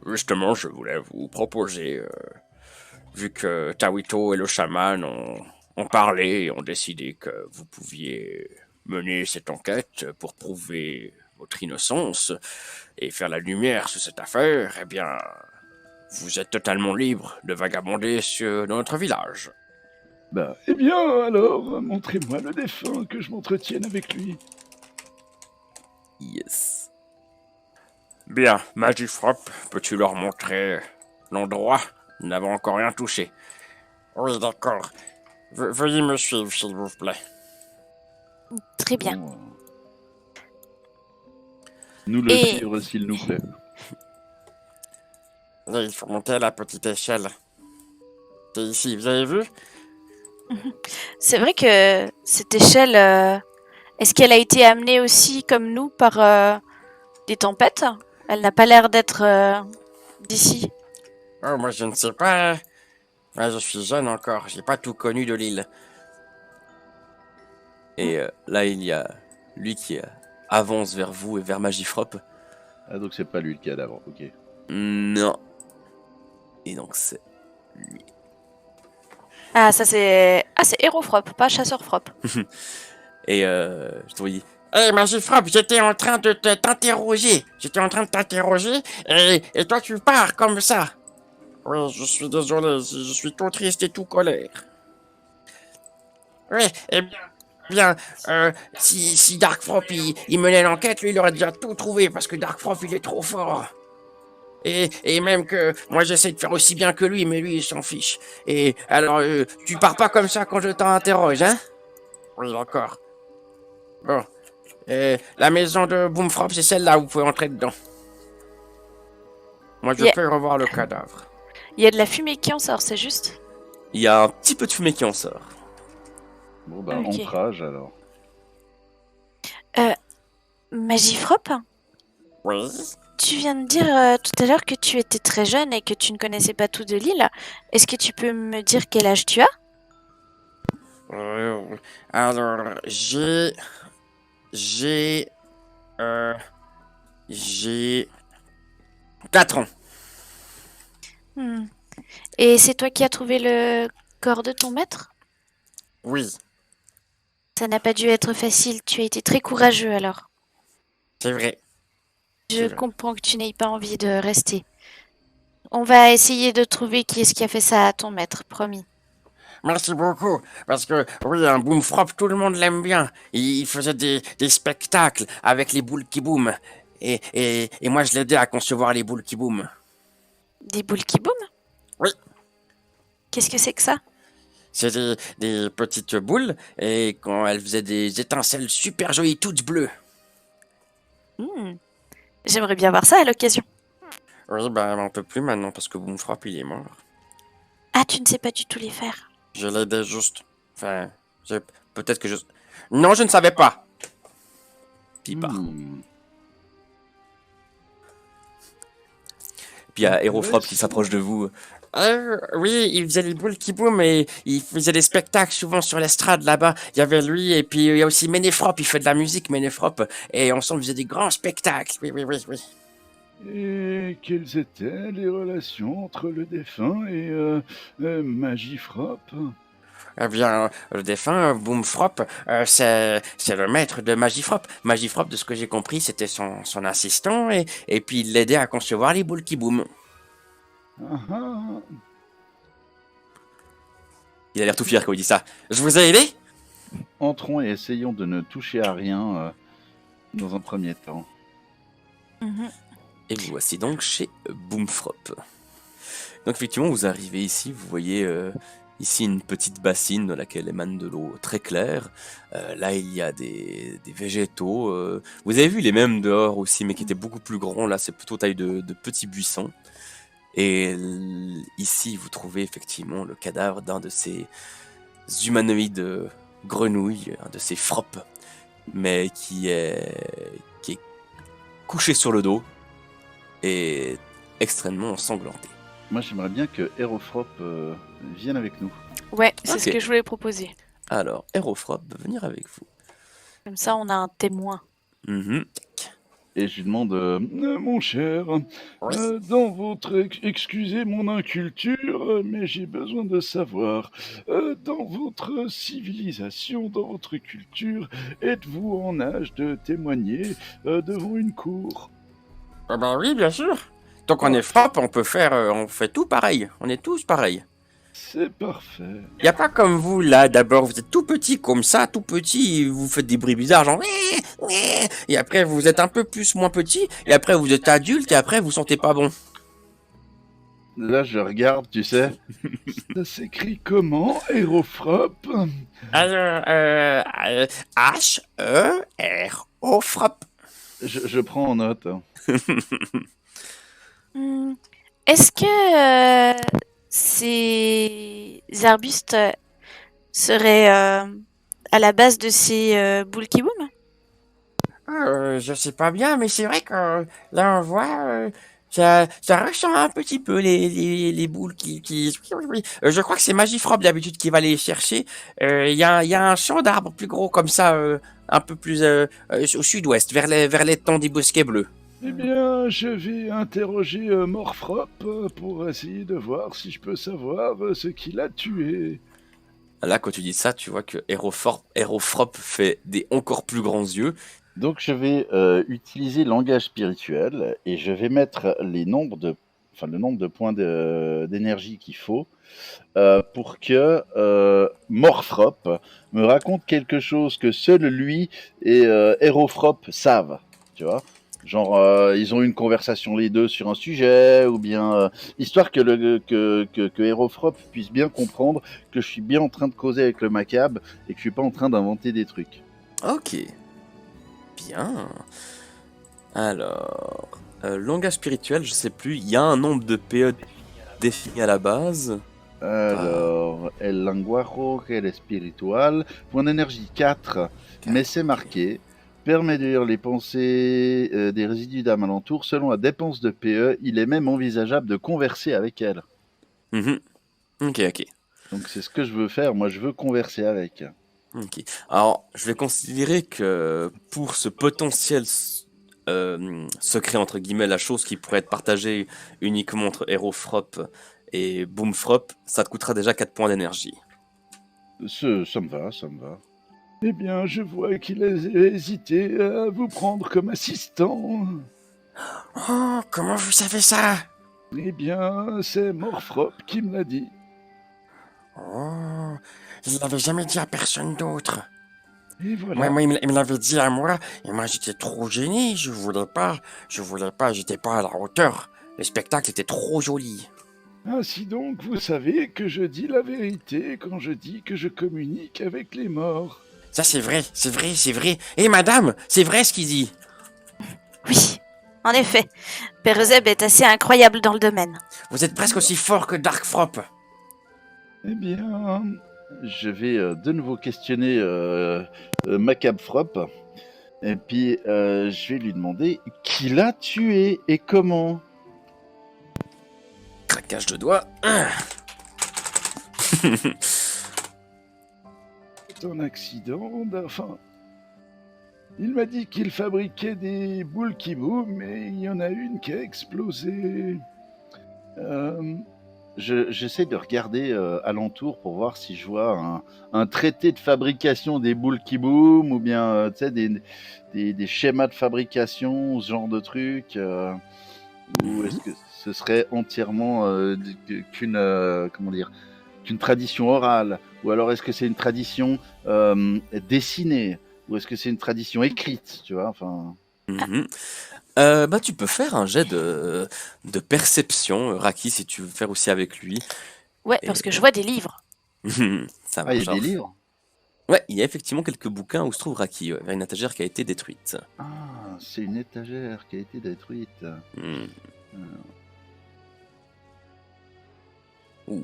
Justement, je voulais vous proposer, vu que Tawito et le chaman ont parlé et ont décidé que vous pouviez mener cette enquête pour prouver votre innocence et faire la lumière sur cette affaire, eh bien, vous êtes totalement libre de vagabonder dans notre village. Bah, eh bien, alors, montrez-moi le défunt, que je m'entretienne avec lui. Yes. Bien, Magifrop, peux-tu leur montrer l'endroit? Nous n'avons encore rien touché. Oui, d'accord. Veuillez me suivre, s'il vous plaît. Très bien. Bon, nous le Et suivre s'il nous plaît. Là, il faut monter à la petite échelle. C'est ici, vous avez vu? c'est vrai que cette échelle, est-ce qu'elle a été amenée aussi comme nous par des tempêtes? Elle n'a pas l'air d'être d'ici. Oh, moi, je ne sais pas. Moi, je suis jeune encore, j'ai pas tout connu de l'île. Et là, il y a lui qui avance vers vous et vers Magifrop. Ah, donc c'est pas lui le cadavre, ok. Non. Et donc c'est lui. Ah, ça c'est... Ah, c'est Hérofrop, pas Chasseur-Frop. Et je te dis, Hé, Magifrop, j'étais en train de t'interroger. J'étais en train de t'interroger, et toi, tu pars comme ça. Oui, je suis désolé, je suis tout triste et tout colère. Oui, eh bien, si Darkfrop, il menait l'enquête, lui, il aurait déjà tout trouvé, parce que Darkfrop, il est trop fort. Et même que moi j'essaie de faire aussi bien que lui, mais lui il s'en fiche. Et alors, tu pars pas comme ça quand je t'interroge, hein? Oui, d'accord. Bon. Et la maison de Boomfrop, c'est celle-là, vous pouvez entrer dedans. Moi je Yeah. peux revoir le cadavre. Il y a de la fumée qui en sort, c'est juste? il y a un petit peu de fumée qui en sort. Bon, bah, Ok. entrage alors. Magifrop, Oui. tu viens de dire tout à l'heure que tu étais très jeune et que tu ne connaissais pas tout de l'île. Est-ce que tu peux me dire quel âge tu as? Euh, alors, j'ai, euh, j'ai 4 ans. Hmm. Et c'est toi qui as trouvé le corps de ton maître? Oui, Ça n'a pas dû être facile, tu as été très courageux alors. c'est vrai. Je C'est vrai. comprends que tu n'aies pas envie de rester. On va essayer de trouver qui est-ce qui a fait ça à ton maître, promis. Merci beaucoup, parce que oui, un Boomfrop, tout le monde l'aime bien. Il faisait des spectacles avec les boules qui boom. Et moi, je l'aidais à concevoir les boules qui boom. Des boules qui boum? Oui. Qu'est-ce que c'est que ça? C'est des petites boules, et quand elles faisaient des étincelles super jolies, toutes bleues. Hmm. J'aimerais bien voir ça à l'occasion. Oui, ben on peut plus maintenant, parce que Boomfrop, il est mort. Ah, tu ne sais pas du tout les faire. Je l'aidais juste. Enfin, peut-être que je... Non, je ne savais pas. Puis il part. Hmm. Puis il y a Hérofrop qui Intéressant. s'approche de vous. Oui, il faisait les boules qui boum et il faisait des spectacles souvent sur l'estrade là-bas. Il y avait lui et puis il y a aussi Ménéfrop, il fait de la musique, Ménéfrop. Et ensemble, ils faisaient des grands spectacles. Oui, oui, oui, oui. Et quelles étaient les relations entre le défunt et Magifrop? Eh bien, le défunt, Boomfrop, c'est le maître de Magifrop. Magifrop, de ce que j'ai compris, c'était son assistant et puis il l'aidait à concevoir les boules qui boum. Ah, ah. Il a l'air tout fier quand il dit ça. Je vous ai aidé? Entrons et essayons de ne toucher à rien dans un premier temps. Mhm. Et vous voici donc chez Boomfrop. Donc effectivement, vous arrivez ici, vous voyez ici une petite bassine dans laquelle émane de l'eau très claire. Là, il y a des végétaux. Vous avez vu les mêmes dehors aussi, mais qui étaient beaucoup plus grands. Là, c'est plutôt taille de petits buissons. Et ici, vous trouvez effectivement le cadavre d'un de ces humanoïdes grenouilles, un de ces frops, mais qui est couché sur le dos et extrêmement ensanglanté. Moi, j'aimerais bien que Hérofrop vienne avec nous. Ouais, c'est ce Ok. que je voulais proposer. Alors, Hérofrop va venir avec vous. Comme ça, on a un témoin. Mhm. Et je lui demande, mon cher, Oui. dans votre excusez mon inculture, mais j'ai besoin de savoir, dans votre civilisation, dans votre culture, êtes-vous en âge de témoigner, devant une cour? Ah ben oui, bien sûr. Tant qu'on est Parfait, Frop, on fait tout pareil. On est tous pareils. c'est parfait. Y a pas comme vous là, d'abord vous êtes tout petit comme ça, tout petit, vous faites des bruits bizarres genre et après vous êtes un peu plus moins petit, et après vous êtes adulte, et après vous sentez pas bon. Là, je regarde, tu sais, ça s'écrit comment, Aérofrop? Alors, H-E-R-O Frop. Je prends en note, hein. Hmm. Est-ce que ces arbustes seraient à la base de ces boules qui boom? Je sais pas bien, mais c'est vrai que là on voit, ça ressemble un petit peu les boules qui... je crois que c'est Magifrop d'habitude qui va les chercher. Il y a un champ d'arbres plus gros comme ça, un peu plus au sud-ouest, vers l'étang des bosquets bleus. Eh bien, je vais interroger Morphrop pour essayer de voir si je peux savoir ce qui l'a tué. Là, quand tu dis ça, tu vois que Aerofrop fait des encore plus grands yeux. Donc je vais utiliser langage spirituel et je vais mettre les nombres de, enfin, le nombre de points d'énergie qu'il faut pour que Morphrop me raconte quelque chose que seul lui et Aerofrop savent, tu vois. Genre, ils ont eu une conversation les deux sur un sujet, ou bien histoire que Aerofrop puisse bien comprendre que je suis bien en train de causer avec le macabre et que je suis pas en train d'inventer des trucs. Ok, bien. Alors, langage spirituel, je sais plus, il y a un nombre de PE défini à la base. Alors, el lenguajo el espiritual, point d'énergie 4, mais c'est marqué. Permet de lire les pensées des résidus d'âme alentour. Selon la dépense de PE, il est même envisageable de converser avec elle. Mhm. Ok, ok. Donc c'est ce que je veux faire, moi je veux converser avec. Ok. Alors, je vais considérer que pour ce potentiel secret, entre guillemets, la chose qui pourrait être partagée uniquement entre Aerofrop et Boomfrop, ça te coûtera déjà 4 points d'énergie. Ça me va, ça me va. Eh bien, je vois qu'il a hésité à vous prendre comme assistant. Oh, comment vous savez ça? Eh bien, c'est Morphrop qui me l'a dit. Oh, il l'avait jamais dit à personne d'autre. Et voilà. Il me l'avait dit à moi, et moi j'étais trop gêné, j'étais pas à la hauteur. Le spectacle était trop joli. Ainsi donc, vous savez que je dis la vérité quand je dis que je communique avec les morts. Ça c'est vrai, c'est vrai, c'est vrai. Et madame, c'est vrai ce qu'il dit. Oui, en effet. Père Zeb est assez incroyable dans le domaine. Vous êtes presque aussi fort que Dark Frop. Eh bien, Je vais de nouveau questionner Macabfrop. Et puis je vais lui demander qui l'a tué et comment. Craquage de doigts. c'est un accident, enfin... Il m'a dit qu'il fabriquait des boules qui boum, mais il y en a une qui a explosé. J'essaie de regarder alentour pour voir si je vois un traité de fabrication des boules qui boom ou bien tu sais, des schémas de fabrication, ce genre de trucs. Ou est-ce que ce serait entièrement comment dire, qu'une tradition orale? Ou alors est-ce que c'est une tradition dessinée? Ou est-ce que c'est une tradition écrite, tu vois, enfin... Mhm. Bah, tu peux faire un jet de perception, Raki, si tu veux faire aussi avec lui. Ouais, Et- parce que je vois des livres. Ça Ah, il marche. y a des livres? Ouais, il y a effectivement quelques bouquins où se trouve Raki, vers une étagère qui a été détruite. Ah, c'est une étagère qui a été détruite. Hmm. Ouh.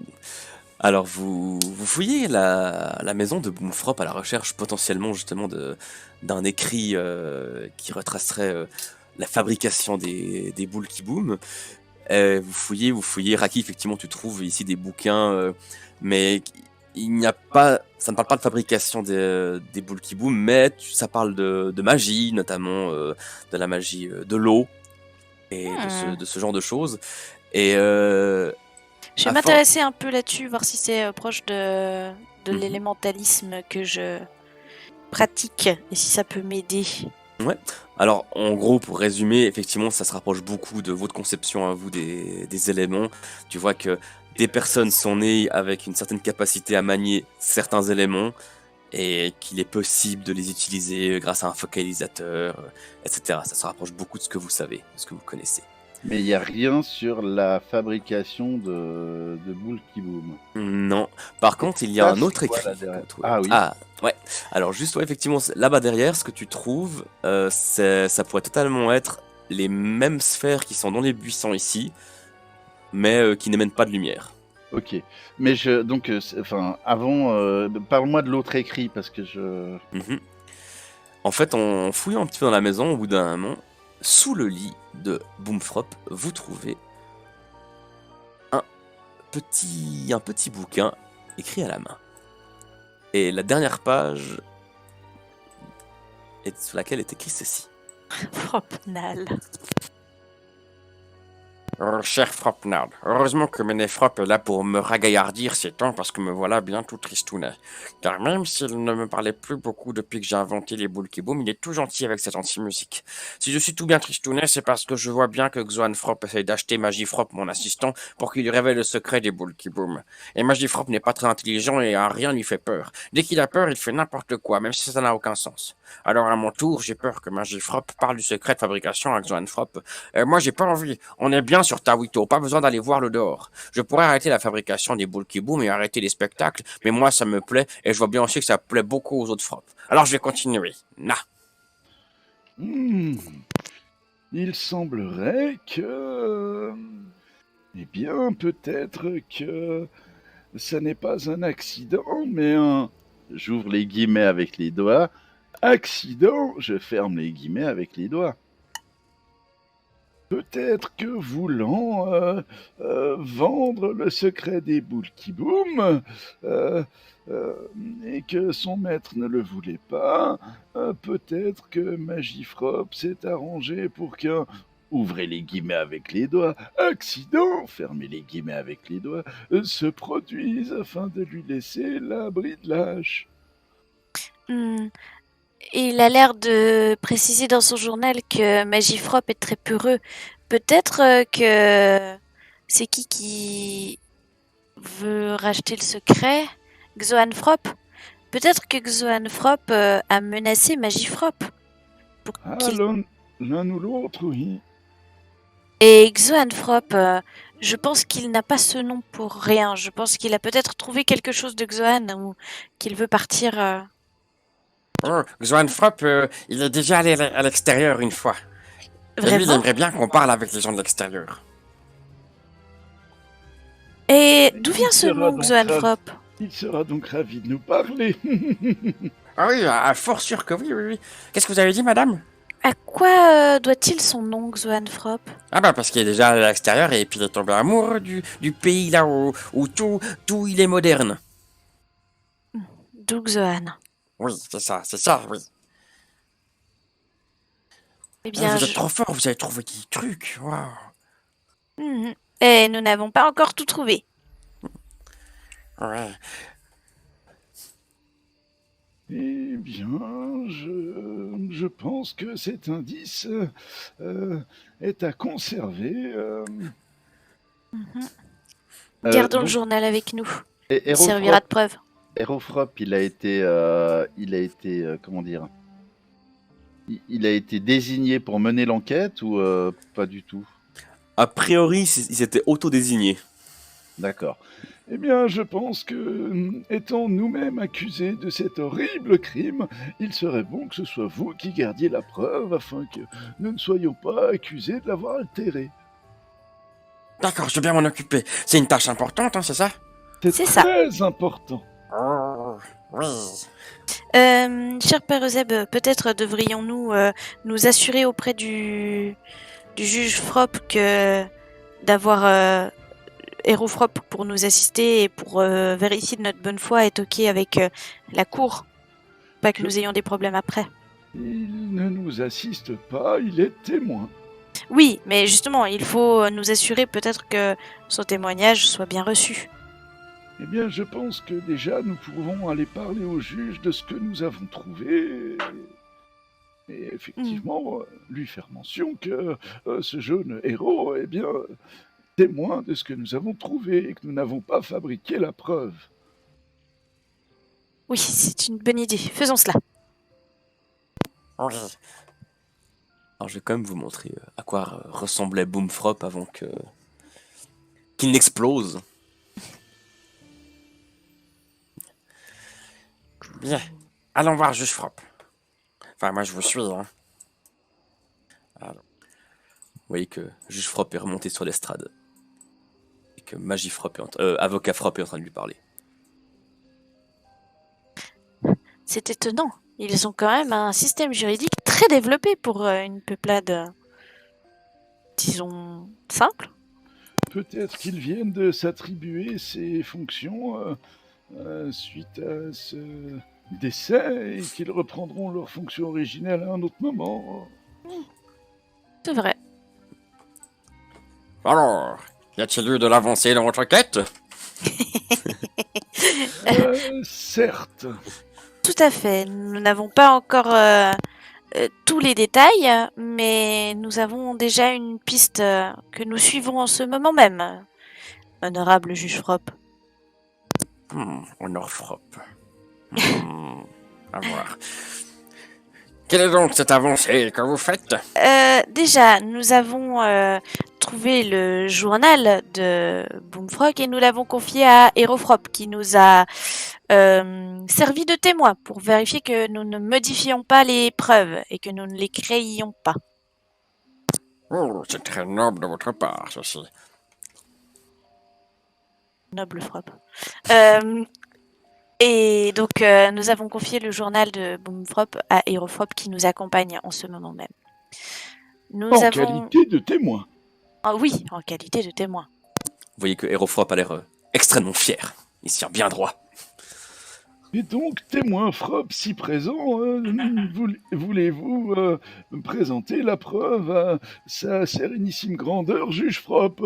Alors, vous fouillez la maison de Boomfrop à la recherche potentiellement justement d'un écrit qui retracerait la fabrication des boules qui boom. Vous fouillez, Raki, effectivement, tu trouves ici des bouquins, mais il n'y a pas, ça ne parle pas de fabrication des boules qui boum, mais ça parle de magie, notamment de la magie de l'eau et de ce genre de choses. Et Je vais à m'intéresser un peu là-dessus, voir si c'est proche de Mhm. l'élémentalisme que je pratique et si ça peut m'aider. Alors, en gros, pour résumer, effectivement, ça se rapproche beaucoup de votre conception à vous des éléments. Tu vois que des personnes sont nées avec une certaine capacité à manier certains éléments et qu'il est possible de les utiliser grâce à un focalisateur, etc. Ça se rapproche beaucoup de ce que vous savez, de ce que vous connaissez. Mais il n'y a rien sur la fabrication de boules qui boom. Non. Par contre, il y a Ça, un c'est autre quoi, écrit là, que derrière vous trouvez. Ah oui. Ah, ouais. Alors, juste, ouais, effectivement, là-bas derrière, ce que tu trouves, ça pourrait totalement être les mêmes sphères qui sont dans les buissons ici, mais qui n'émènent pas de lumière. Ok. Mais enfin, avant, parle-moi de l'autre écrit parce que je. Mhm. En fait, en fouillant un petit peu dans la maison, au bout d'un moment, sous le lit de Boomfrop, vous trouvez un petit bouquin écrit à la main. Et la dernière page sur laquelle est écrit ceci. Fropnal. Oh, cher Fropnard, heureusement que Ménéfrop est là pour me ragaillardir ces temps parce que me voilà bien tout tristounet. Car même s'il ne me parlait plus beaucoup depuis que j'ai inventé les boules qui boum, il est tout gentil avec cette anti-musique. Si je suis tout bien tristounet, c'est parce que je vois bien que Xoanfrop essaye d'acheter Magifrop, mon assistant, pour qu'il lui révèle le secret des boules qui boum. Et Magifrop n'est pas très intelligent et à rien lui fait peur. Dès qu'il a peur, il fait n'importe quoi, même si ça n'a aucun sens. Alors à mon tour, j'ai peur que Magifrop parle du secret de fabrication à Xoanfrop. Moi j'ai pas envie, on est bien sur Tawito, pas besoin d'aller voir le dehors. Je pourrais arrêter la fabrication des boules qui boum et arrêter les spectacles, mais moi ça me plaît et je vois bien aussi que ça plaît beaucoup aux autres Frop. Alors je vais continuer. Na. Il semblerait que... Eh bien, peut-être que ça n'est pas un accident, mais un... J'ouvre les guillemets avec les doigts. Accident, je ferme les guillemets avec les doigts. Peut-être que voulant vendre le secret des boules qui boum, et que son maître ne le voulait pas, peut-être que Magifrop s'est arrangé pour qu'un ouvrez les guillemets avec les doigts, accident, fermez les guillemets avec les doigts, se produise afin de lui laisser l'abri de l'âge. Il a l'air de préciser dans son journal que Magifrop est très peureux. Peut-être que c'est qui veut racheter le secret? Xoanfrop? Peut-être que Xoanfrop a menacé Magifrop. Pour Ah, qu'il... l'un ou l'autre, oui. Et Xoanfrop, je pense qu'il n'a pas ce nom pour rien. Je pense qu'il a peut-être trouvé quelque chose de Xoan ou qu'il veut partir. Oh, Xoanfrop, il est déjà allé à l'extérieur une fois. Et lui, il Vraiment? aimerait bien qu'on parle avec les gens de l'extérieur. Et d'où vient Il ce sera nom, donc Xoanfrop? Il sera donc ravi de nous parler. Ah oui, à fort sûr que oui, oui, oui. Qu'est-ce que vous avez dit, madame? À quoi doit-il son nom, Xoanfrop? Ah bah parce qu'il est déjà allé à l'extérieur et puis il est tombé amoureux du pays là où tout il est moderne. D'où Xoan? Oui, c'est ça, oui. Eh Ah, bien, vous êtes trop fort, vous avez trouvé des trucs, waouh. Mhm. Et nous n'avons pas encore tout trouvé. Ouais. Eh bien, je pense que cet indice est à conserver. Gardons le donc, journal avec nous. et Il servira de preuve. Aerofrop, il a été, comment dire, il a été désigné pour mener l'enquête ou pas du tout? A priori, il s'était auto-désigné. D'accord. Eh bien, je pense que, étant nous-mêmes accusés de cet horrible crime, il serait bon que ce soit vous qui gardiez la preuve afin que nous ne soyons pas accusés de l'avoir altérée. D'accord, je vais bien m'en occuper. C'est une tâche importante, hein, c'est ça? C'est ça. Très important. Oh, oui. Cher Père Euseb, peut-être devrions-nous nous assurer auprès du juge Frop que d'avoir Hérofrop pour nous assister et pour vérifier de notre bonne foi est ok avec la cour. Pas que Je- nous ayons des problèmes après. Il ne nous assiste pas, il est témoin. Oui, mais justement, il faut nous assurer peut-être que son témoignage soit bien reçu. Eh bien, je pense que déjà nous pouvons aller parler au juge de ce que nous avons trouvé et effectivement lui faire mention que ce jeune héros est bien témoin de ce que nous avons trouvé et que nous n'avons pas fabriqué la preuve. Oui, c'est une bonne idée. Faisons cela. Oui. Alors je vais quand même vous montrer à quoi ressemblait Boomfrop avant qu'il n'explose. Bien. Allons voir Juge Frop. Enfin, moi, je vous suis, hein. Vous voyez que Juge Frop est remonté sur l'estrade. Et que Avocat Frop est en train de lui parler. C'est étonnant. Ils ont quand même un système juridique très développé pour une peuplade, disons, simple. Peut-être qu'ils viennent de s'attribuer ces fonctions suite à ce décès et qu'ils reprendront leurs fonctions originelles à un autre moment. C'est vrai. Alors, y a-t-il eu de l'avancée dans votre quête? Certes. Tout à fait. Nous n'avons pas encore tous les détails, mais nous avons déjà une piste que nous suivons en ce moment même. Honorable juge Frop. Honor Frop. À voir. Quelle est donc cette avancée que vous faites? Déjà, nous avons trouvé le journal de Boomfrog et nous l'avons confié à Hérofrop qui nous a servi de témoin pour vérifier que nous ne modifions pas les preuves et que nous ne les créions pas. Oh, c'est très noble de votre part, ceci. Noble Frop. Et donc, nous avons confié le journal de Boomfrop à Hérofrop qui nous accompagne en ce moment même. Nous En avons... qualité de témoin. Ah oui, en qualité de témoin. Vous voyez que Hérofrop a l'air extrêmement fier. Il se tient bien droit. Et donc, témoin Frop, si présent, voulez-vous présenter la preuve à sa sérénissime grandeur, juge Frop?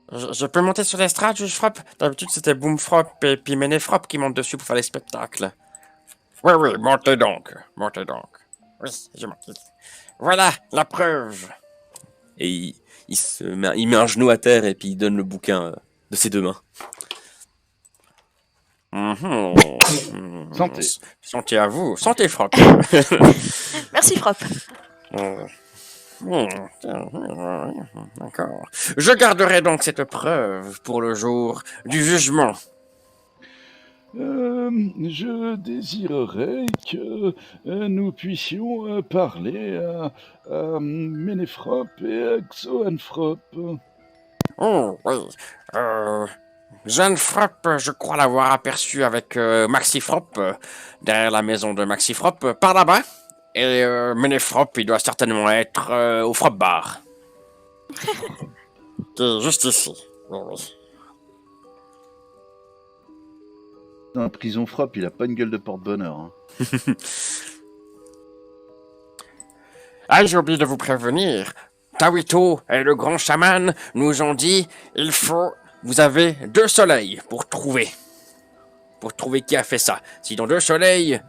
Je peux monter sur l'estrade, Juge Frop? D'habitude, c'était Boomfrop et puis Ménéfrop qui montent dessus pour faire les spectacles. Oui, oui, montez donc. Montez donc. Oui, je monte. Voilà, la preuve. Et il met un genou à terre et puis il donne le bouquin de ses deux mains. Santé. Santé à vous. Santé, Frop. Merci Frop. D'accord. Je garderai donc cette preuve pour le jour du jugement. Je désirerais que nous puissions parler à Ménéfrop et à Xoanfrop. Oh, oui. Jeanne Frop, je crois l'avoir aperçu avec Maxifrop, derrière la maison de Maxifrop, par là-bas. Et Ménéfrop, il doit certainement être au Frop Bar. Qui est juste ici. Oui, oui. Dans la prison Frop, il a pas une gueule de porte-bonheur. Hein. Ah, j'ai oublié de vous prévenir. Tawito et le grand chaman nous ont dit, vous avez 2 soleils pour trouver qui a fait ça. Si dans 2 soleils,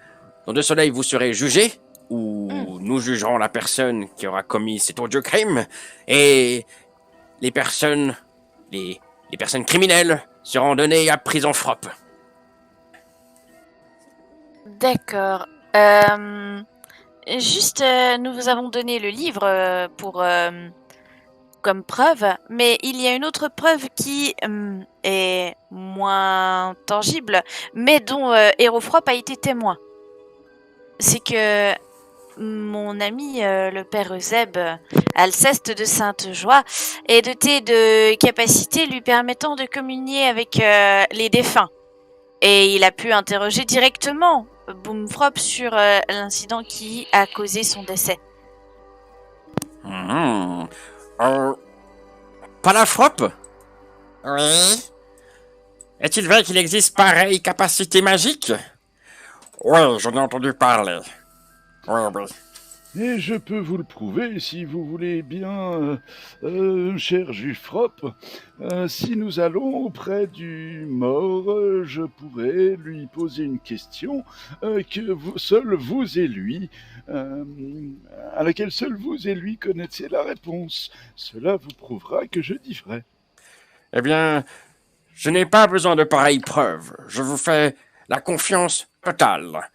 vous serez jugé, ou nous jugerons la personne qui aura commis cet odieux crime, et les personnes criminelles seront données à prison Frop. D'accord. Juste, nous vous avons donné le livre comme preuve, mais il y a une autre preuve qui est moins tangible, mais dont Hérofrop a été témoin. C'est que mon ami, le père Euseb, Alceste de Sainte-Joie, est doté de capacités lui permettant de communier avec les défunts. Et il a pu interroger directement Boomfrop sur l'incident qui a causé son décès. Pas la Frop? Oui. Est-il vrai qu'il existe pareille capacité magique? Oui, j'en ai entendu parler. Oui, oui. Et je peux vous le prouver si vous voulez bien, cher Juffrop. Si nous allons auprès du mort, je pourrais lui poser une question que seul vous et lui, à laquelle seul vous et lui connaissez la réponse. Cela vous prouvera que je dis vrai. Eh bien, je n'ai pas besoin de pareilles preuves. Je vous fais la confiance totale.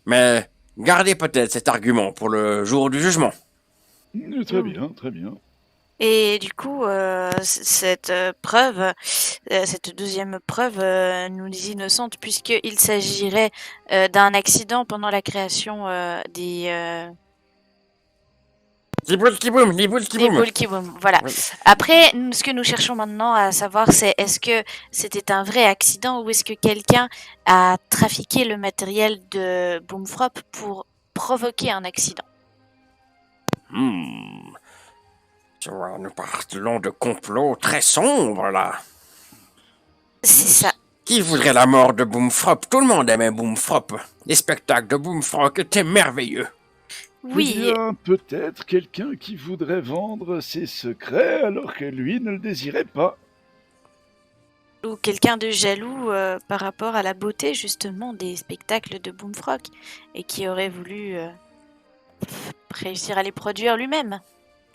Mais gardez peut-être cet argument pour le jour du jugement. Très bien, très bien. Et du coup, cette preuve, cette deuxième preuve nous innocente puisqu'il s'agirait d'un accident pendant la création des Kiboul kiboum, liboul des kiboum. boules qui boom. Voilà. Oui. Après, ce que nous cherchons maintenant à savoir, c'est est-ce que c'était un vrai accident ou est-ce que quelqu'un a trafiqué le matériel de Boomfrop pour provoquer un accident? Tu vois, nous parlons de complots très sombres, là. C'est ça. Qui voudrait la mort de Boomfrop? Tout le monde aimait Boomfrop. Les spectacles de Boomfrop étaient merveilleux. Eh Oui, bien, peut-être quelqu'un qui voudrait vendre ses secrets alors que lui ne le désirait pas. ou quelqu'un de jaloux par rapport à la beauté justement des spectacles de Boomfrog et qui aurait voulu réussir à les produire lui-même.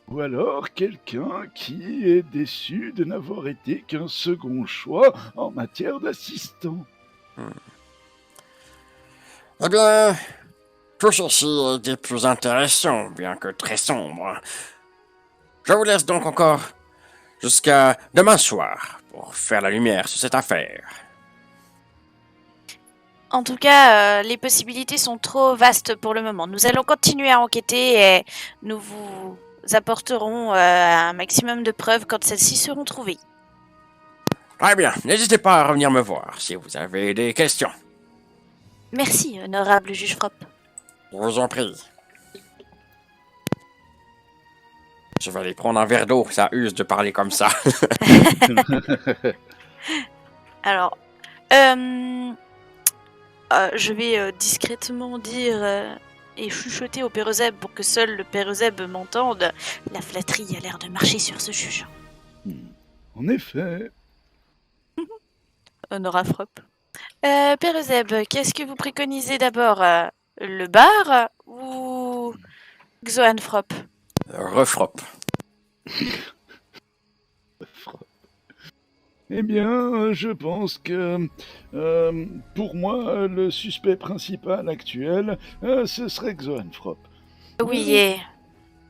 Ou alors quelqu'un qui est déçu de n'avoir été qu'un second choix en matière d'assistant. Eh bien, tout ceci est des plus intéressants, bien que très sombre. Je vous laisse donc encore jusqu'à demain soir pour faire la lumière sur cette affaire. En tout cas, les possibilités sont trop vastes pour le moment. Nous allons continuer à enquêter et nous vous apporterons un maximum de preuves quand celles-ci seront trouvées. Très bien, n'hésitez pas à revenir me voir si vous avez des questions. Merci, honorable juge Frop. Je vous en prie. Je vais aller prendre un verre d'eau, ça use de parler comme ça. Alors, je vais discrètement dire et chuchoter au Pérozeb pour que seul le Pérozeb m'entende. La flatterie a l'air de marcher sur ce juge. En effet, Honora Frop. Pérozeb, qu'est-ce que vous préconisez d'abord le bar ou Xoan Frop? Refrop. eh bien, je pense que pour moi, le suspect principal actuel, ce serait Xoanfrop. Oui, et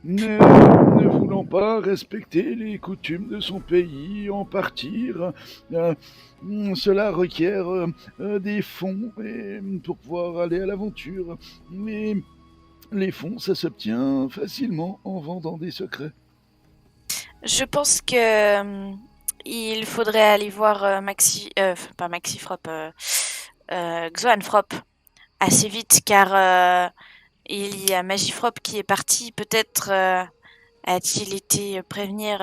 Ne voulant pas respecter les coutumes de son pays, en partir, cela requiert des fonds pour pouvoir aller à l'aventure. Mais les fonds, ça s'obtient facilement en vendant des secrets. je pense que il faudrait aller voir pas Maxi Frop, Xoan Frop assez vite car il y a Magifrop qui est parti. Peut-être a-t-il été prévenir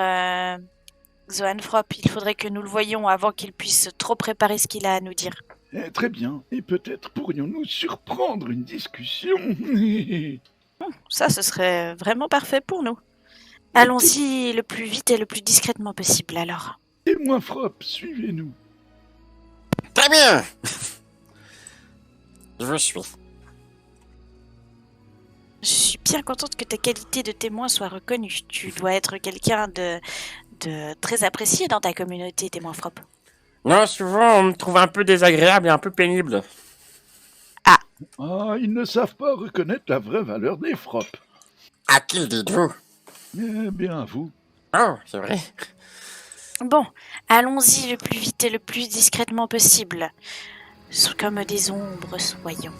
Xoan Frop. Il faudrait que nous le voyions avant qu'il puisse trop préparer ce qu'il a à nous dire. Très bien, et peut-être pourrions-nous surprendre une discussion. Ça, ce serait vraiment parfait pour nous. Allons-y le plus vite et le plus discrètement possible alors. Témoin Frop, suivez-nous. Très bien. Je vous suis. Je suis bien contente que ta qualité de témoin soit reconnue. Tu dois être quelqu'un de très apprécié dans ta communauté, témoin Frop. Non, souvent, on me trouve un peu désagréable et un peu pénible. Ah, ils ne savent pas reconnaître la vraie valeur des Frop. À qui le dites-vous? Eh bien, à vous. Oh, c'est vrai. Bon, allons-y le plus vite et le plus discrètement possible. Comme des ombres, soyons.